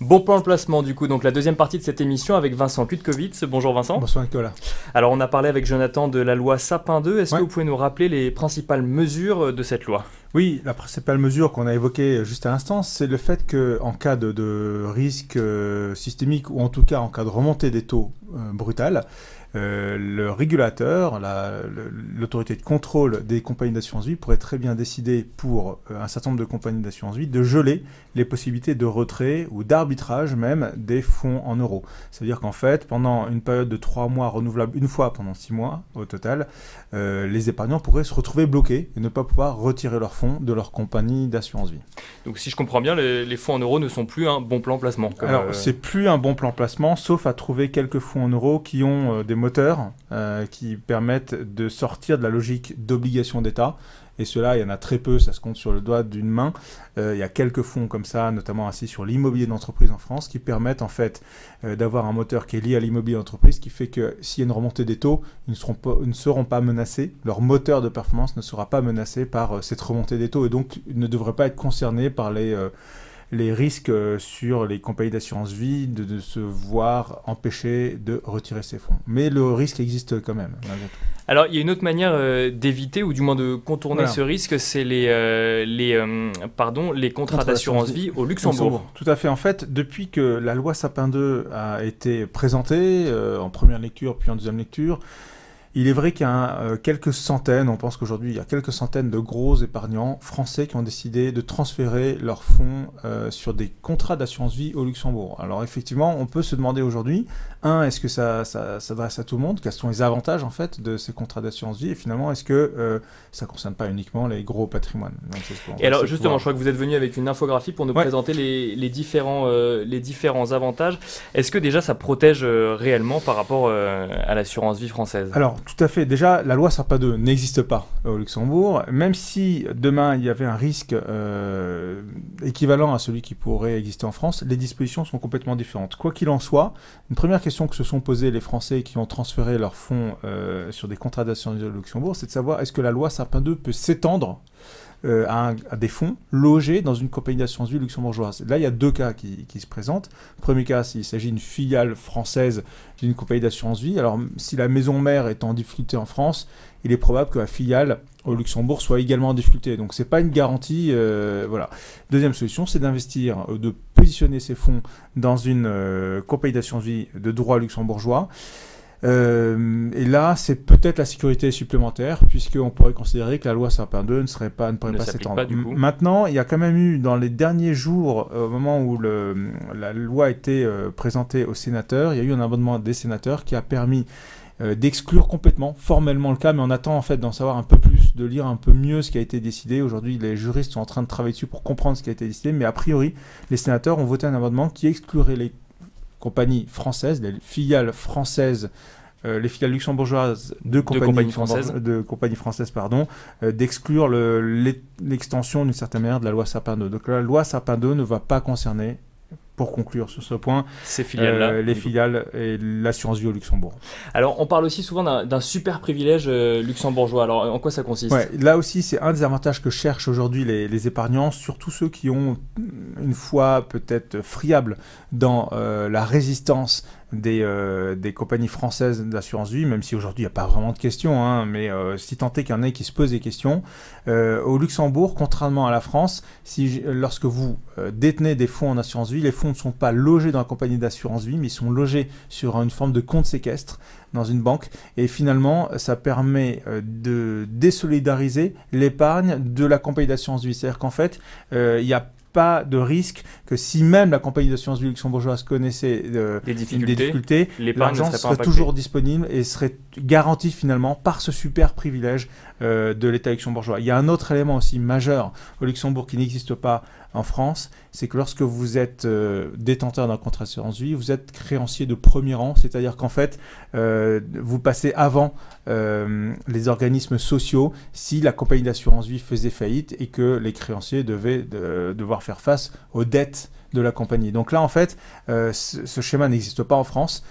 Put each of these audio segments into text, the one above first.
Bon plan de placement du coup, donc la deuxième partie de cette émission avec Vincent Kutkovitz. Bonjour Vincent. Bonsoir Nicolas. Alors on a parlé avec Jonathan de la loi Sapin 2, est-ce que vous pouvez nous rappeler les principales mesures de cette loi ? Oui, la principale mesure qu'on a évoquée juste à l'instant, c'est le fait qu'en cas de risque systémique, ou en tout cas en cas de remontée des taux brutale, le régulateur, l'autorité de contrôle des compagnies d'assurance vie pourrait très bien décider pour un certain nombre de compagnies d'assurance vie de geler les possibilités de retrait ou d'arbitrage même des fonds en euros. C'est-à-dire qu'en fait, pendant une période de 3 mois renouvelable une fois pendant 6 mois au total, les épargnants pourraient se retrouver bloqués et ne pas pouvoir retirer leurs fonds de leur compagnie d'assurance vie. Donc si je comprends bien, les fonds en euros ne sont plus un bon plan placement. Alors c'est plus un bon plan placement, sauf à trouver quelques fonds en euros qui ont des moteurs qui permettent de sortir de la logique d'obligation d'État. Et cela, il y en a très peu, ça se compte sur le doigt d'une main. Il y a quelques fonds comme ça, notamment assis sur l'immobilier d'entreprise en France, qui permettent en fait d'avoir un moteur qui est lié à l'immobilier d'entreprise, qui fait que s'il y a une remontée des taux, ils ne seront pas menacés. Leur moteur de performance ne sera pas menacé par cette remontée des taux et donc ne devrait pas être concerné par les risques sur les compagnies d'assurance vie de se voir empêcher de retirer ses fonds. Mais le risque existe quand même, malgré tout. Alors, il y a une autre manière d'éviter ou du moins de contourner ce risque, c'est les contrats d'assurance vie au Luxembourg. Tout à fait. En fait, depuis que la loi Sapin 2 a été présentée en première lecture puis en deuxième lecture, il est vrai qu'il y a quelques centaines, on pense qu'aujourd'hui il y a quelques centaines de gros épargnants français qui ont décidé de transférer leurs fonds sur des contrats d'assurance vie au Luxembourg. Alors effectivement, on peut se demander aujourd'hui, est-ce que ça s'adresse à tout le monde? Quels sont les avantages en fait de ces contrats d'assurance vie? Et finalement, est-ce que ça ne concerne pas uniquement les gros patrimoines? Donc, et alors justement, je crois que vous êtes venu avec une infographie pour nous présenter les différents avantages. Est-ce que déjà ça protège réellement par rapport à l'assurance vie française? Alors, tout à fait. Déjà, la loi Sapin 2 n'existe pas au Luxembourg. Même si demain, il y avait un risque équivalent à celui qui pourrait exister en France, les dispositions sont complètement différentes. Quoi qu'il en soit, une première question que se sont posées les Français qui ont transféré leurs fonds sur des contrats d'assurance au Luxembourg, c'est de savoir est-ce que la loi Sapin 2 peut s'étendre à des fonds logés dans une compagnie d'assurance vie luxembourgeoise. Là, il y a deux cas qui se présentent. Le premier cas, s'il s'agit d'une filiale française d'une compagnie d'assurance vie. Alors, si la maison mère est en difficulté en France, il est probable que la filiale au Luxembourg soit également en difficulté. Donc, ce n'est pas une garantie. Voilà. Deuxième solution, c'est d'investir, de positionner ces fonds dans une compagnie d'assurance vie de droit luxembourgeois. Et là, c'est peut-être la sécurité supplémentaire, puisqu'on pourrait considérer que la loi Sapin 2 ne pourrait pas s'étendre. Maintenant, il y a quand même eu, dans les derniers jours, au moment où la loi a été présentée aux sénateurs, il y a eu un amendement des sénateurs qui a permis d'exclure complètement, formellement le cas, mais on attend en fait d'en savoir un peu plus, de lire un peu mieux ce qui a été décidé. Aujourd'hui, les juristes sont en train de travailler dessus pour comprendre ce qui a été décidé, mais a priori, les sénateurs ont voté un amendement qui exclurait les compagnies françaises, les filiales françaises, les filiales luxembourgeoises de compagnies françaises, d'exclure l'extension d'une certaine manière de la loi Sapin 2. Donc la loi Sapin 2 ne va pas concerner, pour conclure sur ce point, ces filiales-là, les filiales et l'assurance vie au Luxembourg. Alors, on parle aussi souvent d'un super privilège luxembourgeois. Alors, en quoi ça consiste? Là aussi, c'est un des avantages que cherchent aujourd'hui les épargnants, surtout ceux qui ont une foi peut-être friable dans la résistance des compagnies françaises d'assurance vie, même si aujourd'hui il n'y a pas vraiment de questions, mais si tant est qu'il y en ait qui se posent des questions. Au Luxembourg, contrairement à la France, lorsque vous détenez des fonds en assurance vie, les fonds ne sont pas logés dans la compagnie d'assurance vie, mais ils sont logés sur une forme de compte séquestre dans une banque. Et finalement, ça permet de désolidariser l'épargne de la compagnie d'assurance vie. C'est-à-dire qu'en fait, il y a pas de risque que si même la compagnie d'assurance vie luxembourgeoise connaissait des difficultés, l'argent serait toujours disponible et serait garanti finalement par ce super privilège de l'État luxembourgeois. Il y a un autre élément aussi majeur au Luxembourg qui n'existe pas en France, c'est que lorsque vous êtes détenteur d'un contrat d'assurance vie, vous êtes créancier de premier rang, c'est-à-dire qu'en fait, vous passez avant les organismes sociaux si la compagnie d'assurance vie faisait faillite et que les créanciers devaient devoir faire face aux dettes de la compagnie. Donc là, en fait, ce schéma n'existe pas en France.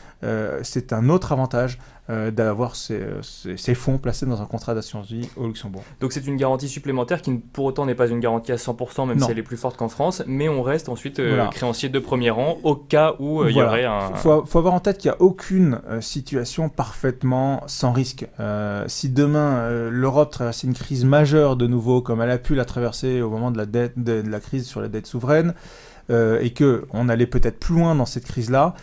C'est un autre avantage d'avoir ces fonds placés dans un contrat d'assurance vie au Luxembourg. Donc c'est une garantie supplémentaire qui pour autant n'est pas une garantie à 100%, même si elle est plus forte qu'en France, mais on reste ensuite créancier de premier rang au cas où il y aurait un... Faut avoir en tête qu'il n'y a aucune situation parfaitement sans risque. Si demain l'Europe traversait une crise majeure de nouveau, comme elle a pu la traverser au moment de la crise sur la dette souveraine, et qu'on allait peut-être plus loin dans cette crise-là,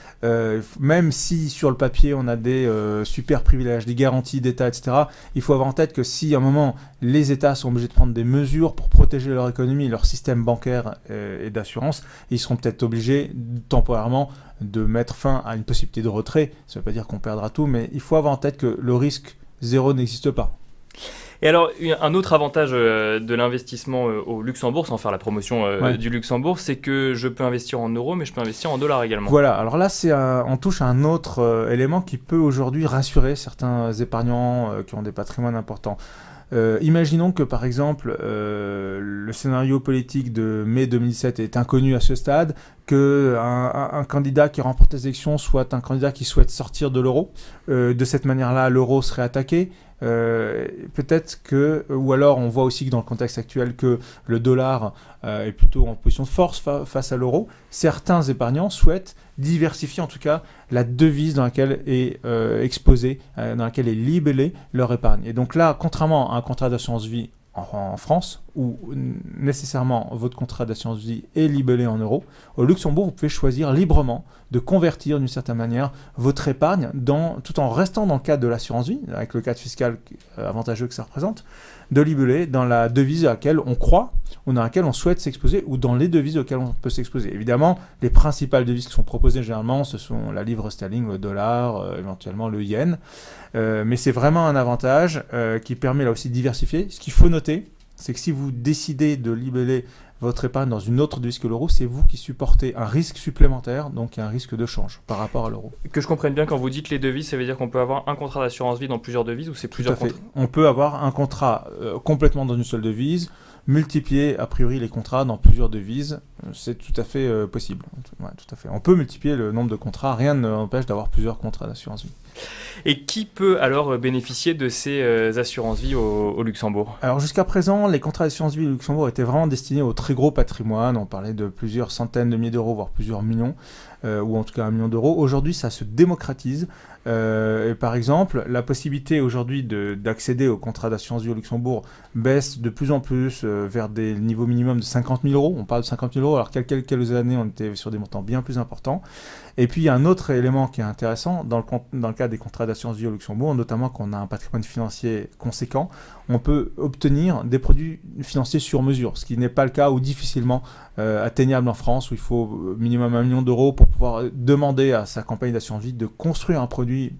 même si sur le papier on a des super privilèges, des garanties d'État, etc., il faut avoir en tête que si à un moment les États sont obligés de prendre des mesures pour protéger leur économie, leur système bancaire et d'assurance, ils seront peut-être obligés temporairement de mettre fin à une possibilité de retrait. Ça ne veut pas dire qu'on perdra tout, mais il faut avoir en tête que le risque zéro n'existe pas. Et alors, un autre avantage de l'investissement au Luxembourg, sans faire la promotion du Luxembourg, c'est que je peux investir en euros, mais je peux investir en dollars également. Voilà, alors là, on touche à un autre élément qui peut aujourd'hui rassurer certains épargnants qui ont des patrimoines importants. Imaginons que par exemple le scénario politique de mai 2017 est inconnu à ce stade, qu'un candidat qui remporte les élections soit un candidat qui souhaite sortir de l'euro. De cette manière-là, l'euro serait attaqué. Peut-être que, ou alors on voit aussi que dans le contexte actuel que le dollar est plutôt en position de force face à l'euro. Certains épargnants souhaitent diversifier en tout cas la devise dans laquelle est exposée, dans laquelle est libellée leur épargne. Et donc là, contrairement à un contrat d'assurance vie en France, où nécessairement votre contrat d'assurance vie est libellé en euros, au Luxembourg, vous pouvez choisir librement de convertir d'une certaine manière votre épargne tout en restant dans le cadre de l'assurance vie, avec le cadre fiscal avantageux que ça représente, de libeller dans la devise à laquelle on croit ou dans laquelle on souhaite s'exposer ou dans les devises auxquelles on peut s'exposer. Évidemment, les principales devises qui sont proposées généralement, ce sont la livre sterling, le dollar, éventuellement le yen. Mais c'est vraiment un avantage qui permet là aussi de diversifier. Ce qu'il faut noter, c'est que si vous décidez de libeller votre épargne dans une autre devise que l'euro, c'est vous qui supportez un risque supplémentaire, donc un risque de change par rapport à l'euro. Que je comprenne bien, quand vous dites les devises, ça veut dire qu'on peut avoir un contrat d'assurance vie dans plusieurs devises ou c'est plusieurs contrats ? On peut avoir un contrat complètement dans une seule devise, multiplier a priori les contrats dans plusieurs devises, c'est tout à fait possible. Ouais, tout à fait. On peut multiplier le nombre de contrats, rien ne n'empêche d'avoir plusieurs contrats d'assurance vie. Et qui peut alors bénéficier de ces assurances vie au Luxembourg ? Alors jusqu'à présent, les contrats d'assurance vie au Luxembourg étaient vraiment destinés au très gros patrimoine. On parlait de plusieurs centaines de milliers d'euros, voire plusieurs millions, ou en tout cas 1 million d'euros. Aujourd'hui, ça se démocratise. Et par exemple, la possibilité aujourd'hui d'accéder au contrat d'assurance vie au Luxembourg baisse de plus en plus vers des niveaux minimums de 50 000 euros. On parle de 50 000 euros, alors qu'il y a quelques années, on était sur des montants bien plus importants. Et puis, il y a un autre élément qui est intéressant dans le cas des contrats d'assurance vie au Luxembourg, notamment quand on a un patrimoine financier conséquent, on peut obtenir des produits financiers sur mesure, ce qui n'est pas le cas ou difficilement atteignable en France, où il faut minimum 1 million d'euros pour pouvoir demander à sa compagnie d'assurance vie de construire un produit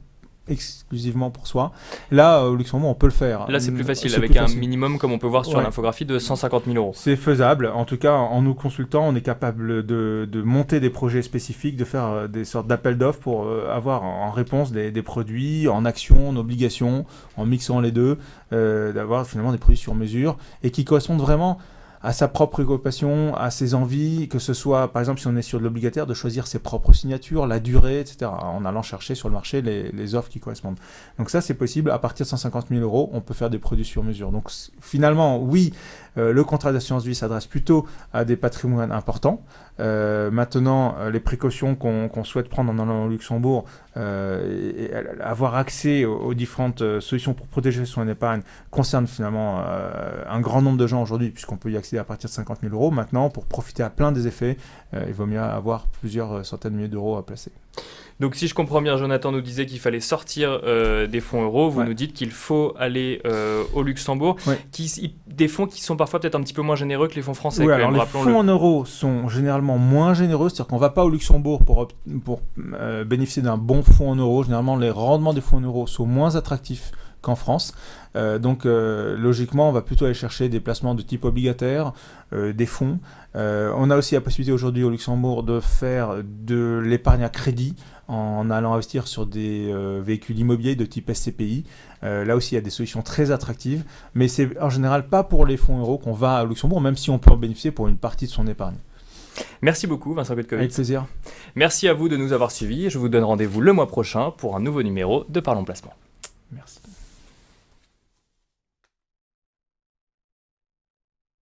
exclusivement pour soi. Là, au Luxembourg, on peut le faire. Là, c'est plus facile, avec un minimum, comme on peut voir sur l'infographie, de 150 000 euros. C'est faisable. En tout cas, en nous consultant, on est capable de monter des projets spécifiques, de faire des sortes d'appels d'offres pour avoir en réponse des produits en actions, en obligations, en mixant les deux, d'avoir finalement des produits sur mesure et qui correspondent vraiment à sa propre préoccupation, à ses envies, que ce soit, par exemple, si on est sur de l'obligataire, de choisir ses propres signatures, la durée, etc., en allant chercher sur le marché les offres qui correspondent. Donc ça, c'est possible. À partir de 150 000 euros, on peut faire des produits sur mesure. Donc finalement, oui, le contrat d'assurance vie s'adresse plutôt à des patrimoines importants. Maintenant, les précautions qu'on souhaite prendre en allant au Luxembourg, et avoir accès aux différentes solutions pour protéger son épargne concerne finalement un grand nombre de gens aujourd'hui, puisqu'on peut y accéder à partir de 50 000 euros. Maintenant, pour profiter à plein des effets, il vaut mieux avoir plusieurs centaines de milliers d'euros à placer. Donc si je comprends bien, Jonathan nous disait qu'il fallait sortir des fonds euros, vous nous dites qu'il faut aller au Luxembourg, des fonds qui sont parfois peut-être un petit peu moins généreux que les fonds français. Oui, alors les fonds en euros sont généralement moins généreux, c'est-à-dire qu'on ne va pas au Luxembourg pour bénéficier d'un bon fonds en euros. Généralement, les rendements des fonds en euros sont moins attractifs qu'en France. Donc logiquement, on va plutôt aller chercher des placements de type obligataire, des fonds. On a aussi la possibilité aujourd'hui au Luxembourg de faire de l'épargne à crédit en allant investir sur des véhicules immobiliers de type SCPI. Là aussi, il y a des solutions très attractives, mais c'est en général pas pour les fonds euros qu'on va au Luxembourg, même si on peut en bénéficier pour une partie de son épargne. Merci beaucoup Vincent Petkovic. Avec plaisir. Merci à vous de nous avoir suivis et je vous donne rendez-vous le mois prochain pour un nouveau numéro de Parlons Placement. Merci.